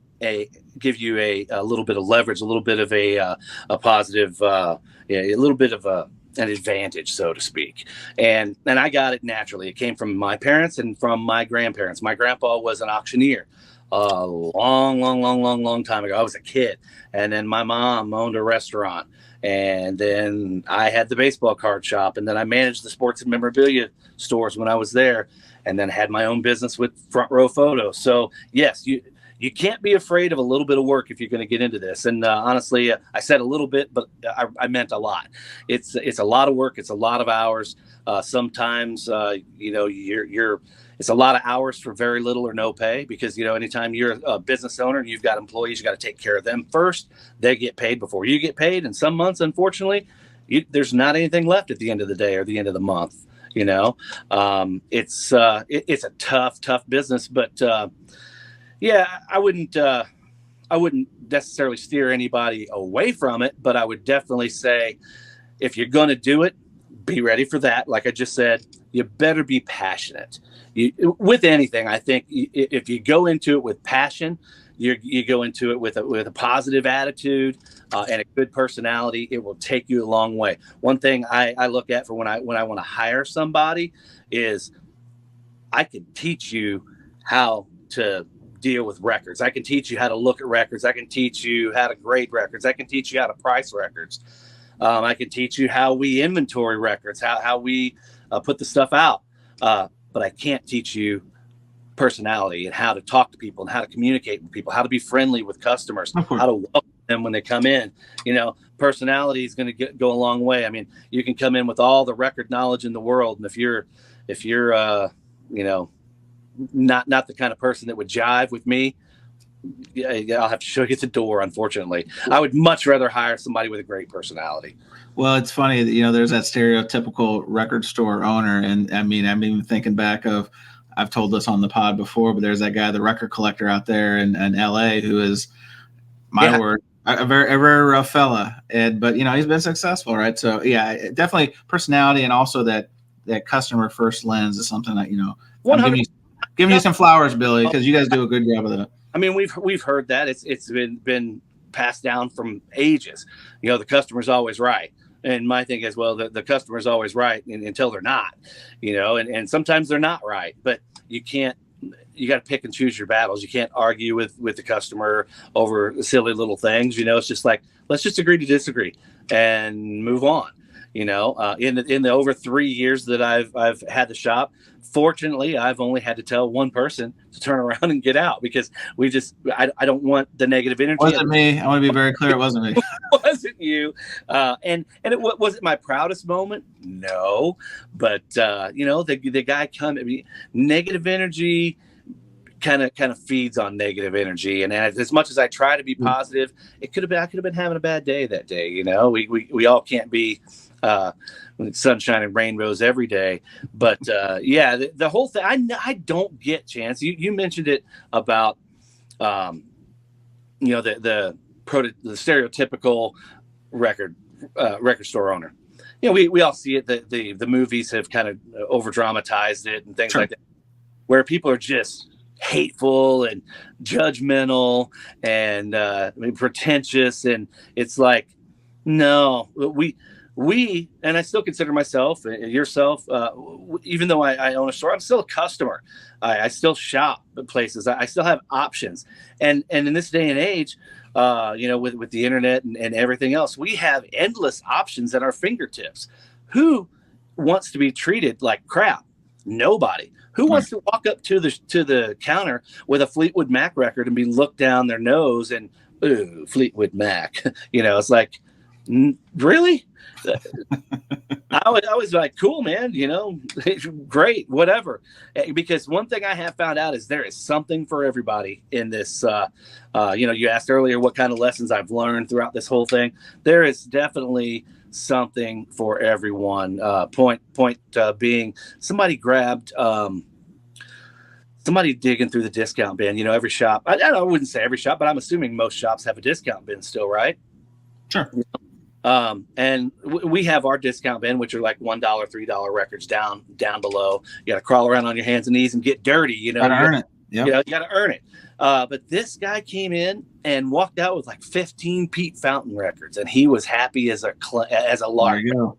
little bit of leverage, a little bit of a positive, a little bit of an advantage, so to speak. And I got it naturally. It came from my parents and from my grandparents. My grandpa was an auctioneer a long time ago. I was a kid. And then my mom owned a restaurant. And then I had the baseball card shop. And then I managed the sports and memorabilia stores when I was there. And then had my own business with Front Row Photos. So yes, you you can't be afraid of a little bit of work if you're going to get into this. And honestly, I said a little bit, but I meant a lot. It's a lot of work. It's a lot of hours. Sometimes, it's a lot of hours for very little or no pay, because, anytime you're a business owner and you've got employees, you got to take care of them first. They get paid before you get paid. And some months, unfortunately, there's not anything left at the end of the day or the end of the month. It's a tough business, but I wouldn't necessarily steer anybody away from it, but I would definitely say, if you're going to do it, be ready for that. Like I just said, you better be passionate. With anything, I think if you go into it with passion, you go into it with a positive attitude and a good personality, it will take you a long way. One thing I look at for when I want to hire somebody is, I can teach you how to deal with records. I can teach you how to look at records. I can teach you how to grade records. I can teach you how to price records. I can teach you how we inventory records, how we put the stuff out. But I can't teach you personality and how to talk to people and how to communicate with people, how to be friendly with customers, how to welcome them when they come in. Personality is going to go a long way. I mean, you can come in with all the record knowledge in the world, and if you're not the kind of person that would jive with me, I'll have to show you the door, unfortunately. I would much rather hire somebody with a great personality. Well, it's funny that, there's that stereotypical record store owner. And I mean, I'm even thinking back of, I've told this on the pod before, but there's that guy, the record collector out there in LA, who is, my word, a very rough fella. But he's been successful, right? So yeah, definitely personality, and also that customer first lens is something that, I'm giving you some flowers, Billy, because you guys do a good job of that. I mean, we've heard that it's been passed down from ages. The customer's always right. And my thing is, well, the customer's always right until they're not, and sometimes they're not right, but you got to pick and choose your battles. You can't argue with the customer over silly little things. It's just like, let's just agree to disagree and move on. In the over 3 years that I've had the shop, fortunately, I've only had to tell one person to turn around and get out, because I don't want the negative energy. It wasn't me. I want to be very clear. It wasn't me. It wasn't you. And it wasn't my proudest moment. No, but the guy negative energy kind of feeds on negative energy. And as much as I try to be positive, I could have been having a bad day that day. We all can't be sunshine and rainbows every day, but the whole thing, I don't get, Chance, you mentioned it about the stereotypical record store owner. We all see it, the movies have kind of over dramatized it and things like that, where people are just hateful and judgmental and pretentious, and it's like, no, we and I still consider myself, yourself, even though I own a store, I'm still a customer. I still shop at places. I still have options, and in this day and age, with the internet and everything else, we have endless options at our fingertips. Who wants to be treated like crap? Nobody. Who wants to walk up to the counter with a Fleetwood Mac record and be looked down their nose and, ooh, Fleetwood Mac? It's like, really? I was like, cool, man, great, whatever. Because one thing I have found out is there is something for everybody in this. You asked earlier what kind of lessons I've learned throughout this whole thing. There is definitely something for everyone. Point being, somebody grabbed somebody digging through the discount bin. Every shop, I wouldn't say every shop, but I'm assuming most shops have a discount bin still, right? Sure. And we have our discount bin, which are like $1, $3 records down below. You got to crawl around on your hands and knees and get dirty. You got to earn it. You got to earn it. But this guy came in and walked out with like 15 Pete Fountain records, and he was happy as a lark. There you go.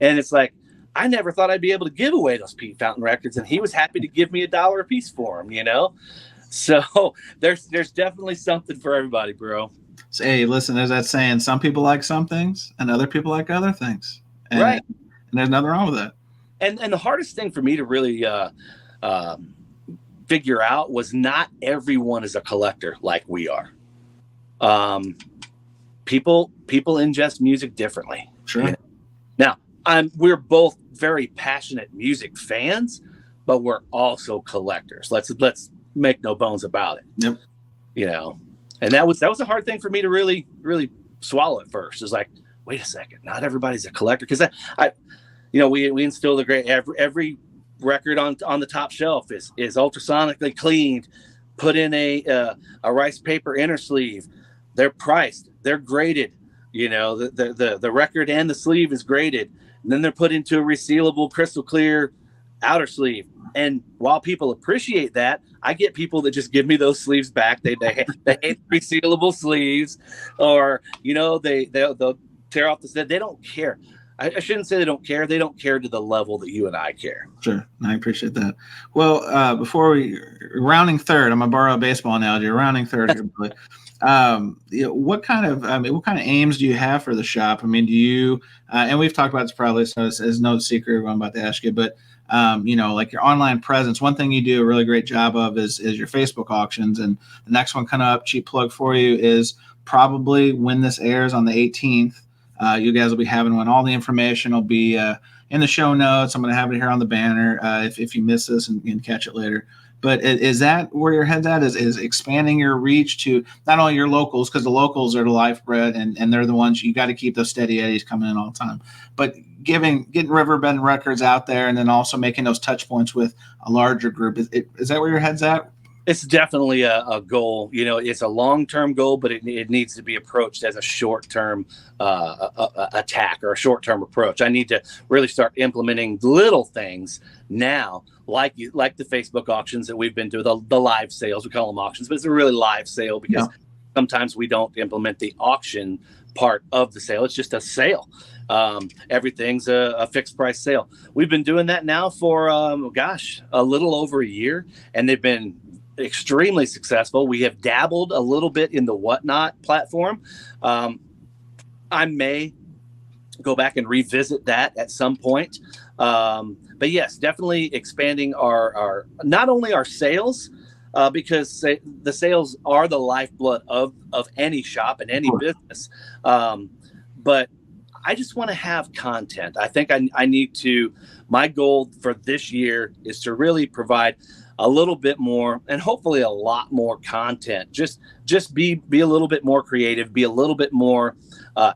And it's like, I never thought I'd be able to give away those Pete Fountain records, and he was happy to give me $1 a piece for them. So there's definitely something for everybody, bro. So, hey, listen, there's that saying, some people like some things and other people like other things. Right. And there's nothing wrong with that. And the hardest thing for me to really figure out was not everyone is a collector like we are. People ingest music differently. Sure. You know? Now, we're both very passionate music fans, but we're also collectors. Let's make no bones about it. Yep. You know, and that was a hard thing for me to really swallow at first. It's like, wait a second, not everybody's a collector, because we instill the great every record on the top shelf is ultrasonically cleaned, put in a rice paper inner sleeve. They're priced, they're graded. You know, the record and the sleeve is graded, and then they're put into a resealable crystal clear outer sleeve. And while people appreciate that, I get people that just give me those sleeves back. They hate resealable sleeves, or they'll tear off the set. They don't care. I shouldn't say they don't care. They don't care to the level that you and I care. Sure. I appreciate that. Well, before we rounding third, I'm going to borrow a baseball analogy. Rounding third here, but what kind of aims do you have for the shop? I mean, do you, and we've talked about this probably, so it's no secret what I'm about to ask you, but like your online presence, one thing you do a really great job of is your Facebook auctions. And the next one kind of cheap plug for you is probably when this airs on the 18th. You guys will be having one. All the information will be in the show notes. I'm going to have it here on the banner if you miss this and catch it later. But is that where your head's at? Is expanding your reach to not only your locals, because the locals are the lifeblood and they're the ones you got to keep those steady eddies coming in all the time. But getting RiverBend Records out there, and then also making those touch points with a larger group. Is that where your head's at? It's definitely a goal. It's a long-term goal, but it needs to be approached as a short-term attack or a short-term approach. I need to really start implementing little things now, like the Facebook auctions that we've been doing, the live sales. We call them auctions, but it's a really live sale because sometimes we don't implement the auction part of the sale. It's just a sale. Everything's a fixed price sale. We've been doing that now for, a little over a year, and they've been extremely successful. We have dabbled a little bit in the Whatnot platform. I may go back and revisit that at some point. But yes, definitely expanding our not only our sales, because the sales are the lifeblood of any shop and any business. But I just want to have content. I think I need to, my goal for this year is to really provide a little bit more and hopefully a lot more content. Just be a little bit more creative, be a little bit more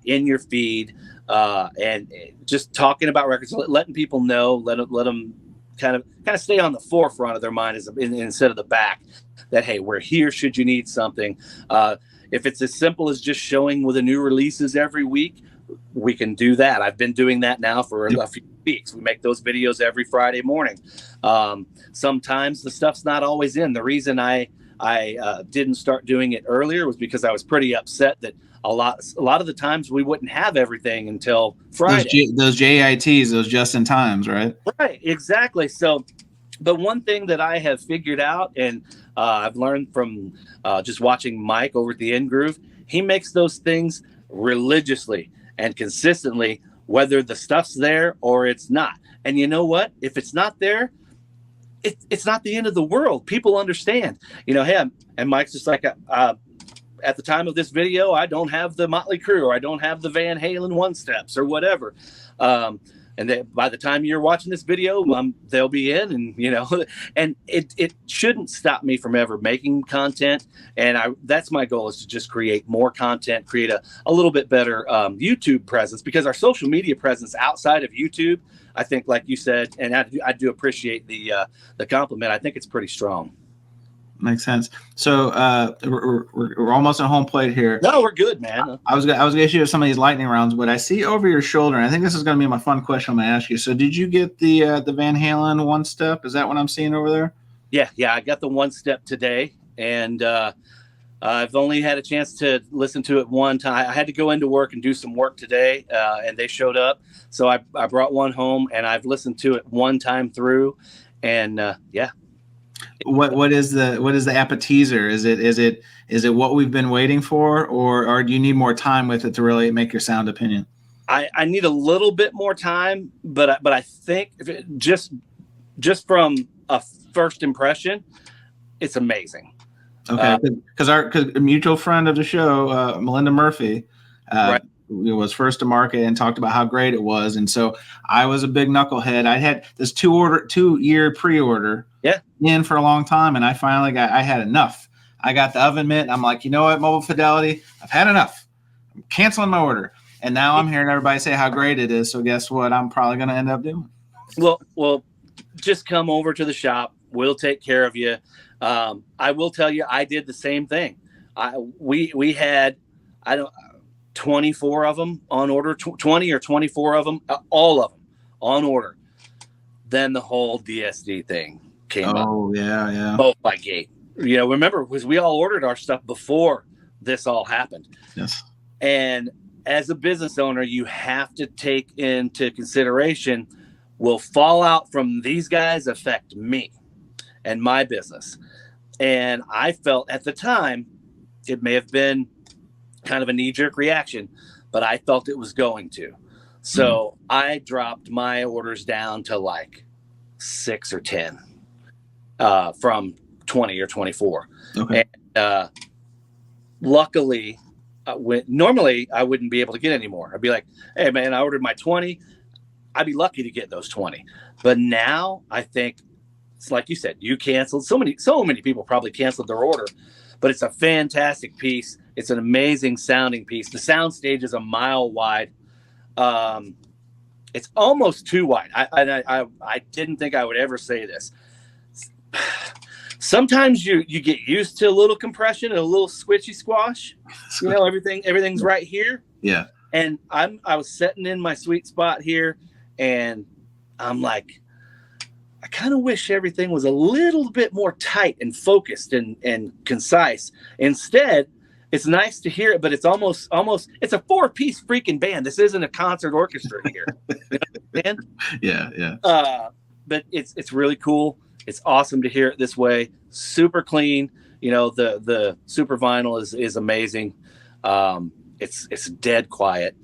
in your feed, and just talking about records, letting people know, let them kind of stay on the forefront of their mind instead of the back, that, hey, we're here should you need something. If it's as simple as just showing with the new releases every week, we can do that. I've been doing that now for a few weeks. We make those videos every Friday morning. Sometimes the stuff's not always in. The reason I didn't start doing it earlier was because I was pretty upset that a lot of the times we wouldn't have everything until Friday. Those JITs, those just in times, right? Right, exactly. So, but one thing that I have figured out, and I've learned from just watching Mike over at the In Groove, he makes those things religiously and consistently, whether the stuff's there or it's not. And you know what? If it's not there, it's not the end of the world. People understand, hey, and Mike's just like, at the time of this video, I don't have the Motley Crue, or I don't have the Van Halen one steps or whatever. And then by the time you're watching this video, they'll be in, and and it shouldn't stop me from ever making content. And that's my goal, is to just create more content, create a little bit better YouTube presence, because our social media presence outside of YouTube, I think, like you said, and I do appreciate the compliment, I think it's pretty strong. Makes sense. So we're almost at home plate here. No, we're good, man. I was gonna issue some of these lightning rounds, but I see over your shoulder, and I think this is gonna be my fun question I'm gonna ask you. So did you get the Van Halen one step? Is that what I'm seeing over there? Yeah, I got the one step today, and I've only had a chance to listen to it one time. I had to go into work and do some work today, and they showed up, so I brought one home, and I've listened to it one time through, and yeah. What is the appetizer? Is it what we've been waiting for, or do you need more time with it to really make your sound opinion? I need a little bit more time, but I think just from a first impression, it's amazing. Okay, because a mutual friend of the show, Melinda Murphy, Right. was first to market and talked about how great it was, and so I was a big knucklehead. I had this 2-year pre-order in for a long time, and I finally I had enough. I got the oven mitt, and I'm like, you know what, Mobile Fidelity, I've had enough. I'm canceling my order, and now I'm hearing everybody say how great it is. So guess what? I'm probably going to end up doing. Well, just come over to the shop. We'll take care of you. I will tell you, I did the same thing. We had 24 of them on order, 20 or 24 of them, all of them on order. Then the whole DSD thing came up. Oh yeah. Both by gate. Remember, because we all ordered our stuff before this all happened. Yes. And as a business owner, you have to take into consideration, will fallout from these guys affect me and my business? And I felt at the time, it may have been kind of a knee-jerk reaction, but I felt it was going to. So I dropped my orders down to like 6 or 10 from 20 or 24. Okay. And luckily, normally I wouldn't be able to get any more. I'd be like, hey, man, I ordered my 20. I'd be lucky to get those 20. But now I think it's like you said, you canceled. So many people probably canceled their order, but it's a fantastic piece. It's an amazing sounding piece. The sound stage is a mile wide. It's almost too wide. I didn't think I would ever say this. Sometimes you get used to a little compression and a little squishy squash. Everything's right here. Yeah. And I was sitting in my sweet spot here, and I'm like, I kind of wish everything was a little bit more tight and focused and concise. Instead, it's nice to hear it, but it's almost it's a 4-piece freaking band. This isn't a concert orchestra here. Yeah. But it's really cool. It's awesome to hear it this way. Super clean. The super vinyl is amazing. It's dead quiet.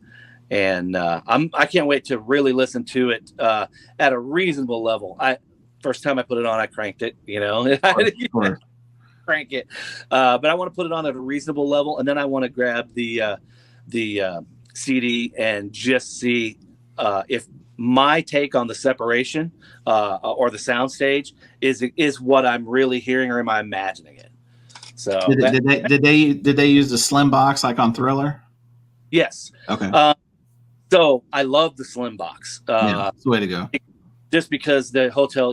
And I can't wait to really listen to it at a reasonable level. First time I put it on, I cranked it, crank it. But I want to put it on at a reasonable level, and then I want to grab the CD and just see if my take on the separation or the soundstage is what I'm really hearing, or am I imagining it? So did they use the slim box like on Thriller? Yes. Okay. So I love the slim box. That's the way to go. Just because the Hotel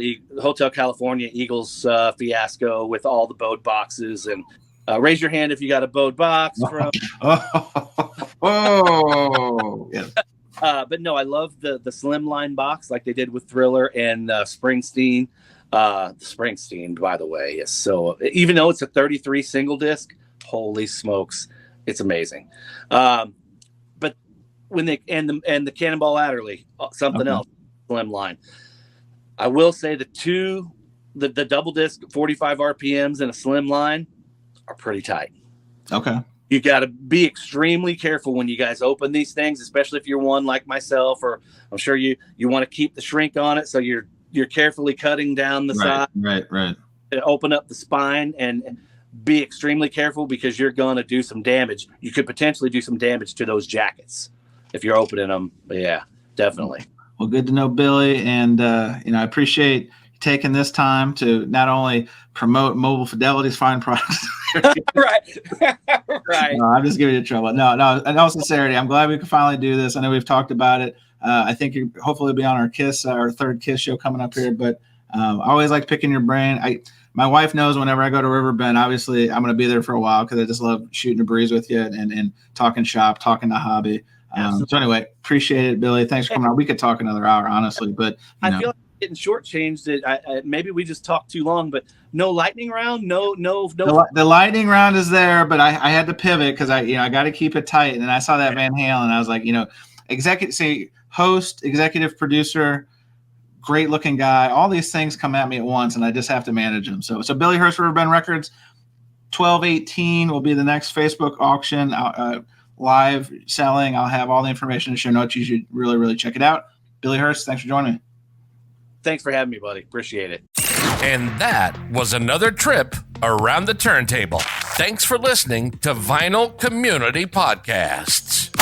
California Eagles fiasco with all the Bode boxes, and raise your hand if you got a Bode box from. Yeah. But no, I love the slimline box like they did with Thriller and Springsteen. Springsteen, by the way, is so, even though it's a 33 single disc, holy smokes, it's amazing. But when they and the Cannonball Adderley, something else, slimline. I will say the double disc 45 RPMs and a slim line are pretty tight. Okay. You got to be extremely careful when you guys open these things, especially if you're one like myself, or I'm sure you want to keep the shrink on it. So you're carefully cutting down the side. Right. Open up the spine and be extremely careful, because you're going to do some damage. You could potentially do some damage to those jackets if you're opening them. Yeah, definitely. Well, good to know, Billy. And, I appreciate you taking this time to not only promote Mobile Fidelity's fine products. Right. No, I'm just giving you trouble. No, in all sincerity, I'm glad we could finally do this. I know we've talked about it. I think you hopefully be on our third KISS show coming up here. But I always like picking your brain. My wife knows whenever I go to RiverBend, obviously I'm going to be there for a while, because I just love shooting a breeze with you and talking shop, talking the hobby. So anyway, appreciate it, Billy. Thanks for coming on. We could talk another hour, honestly, but I feel like getting shortchanged. Maybe we just talked too long, but no lightning round. No. The lightning round is there, but I had to pivot because I got to keep it tight. And I saw that Van Halen, and I was like, host, executive producer, great looking guy. All these things come at me at once, and I just have to manage them. So Billy Hurst, RiverBend Records, 12/18 will be the next Facebook auction. Live selling. I'll have all the information in the show notes. You should really, really check it out. Billy Hurst, thanks for joining me. Thanks for having me, buddy. Appreciate it. And that was another trip around the turntable. Thanks for listening to Vinyl Community Podcasts.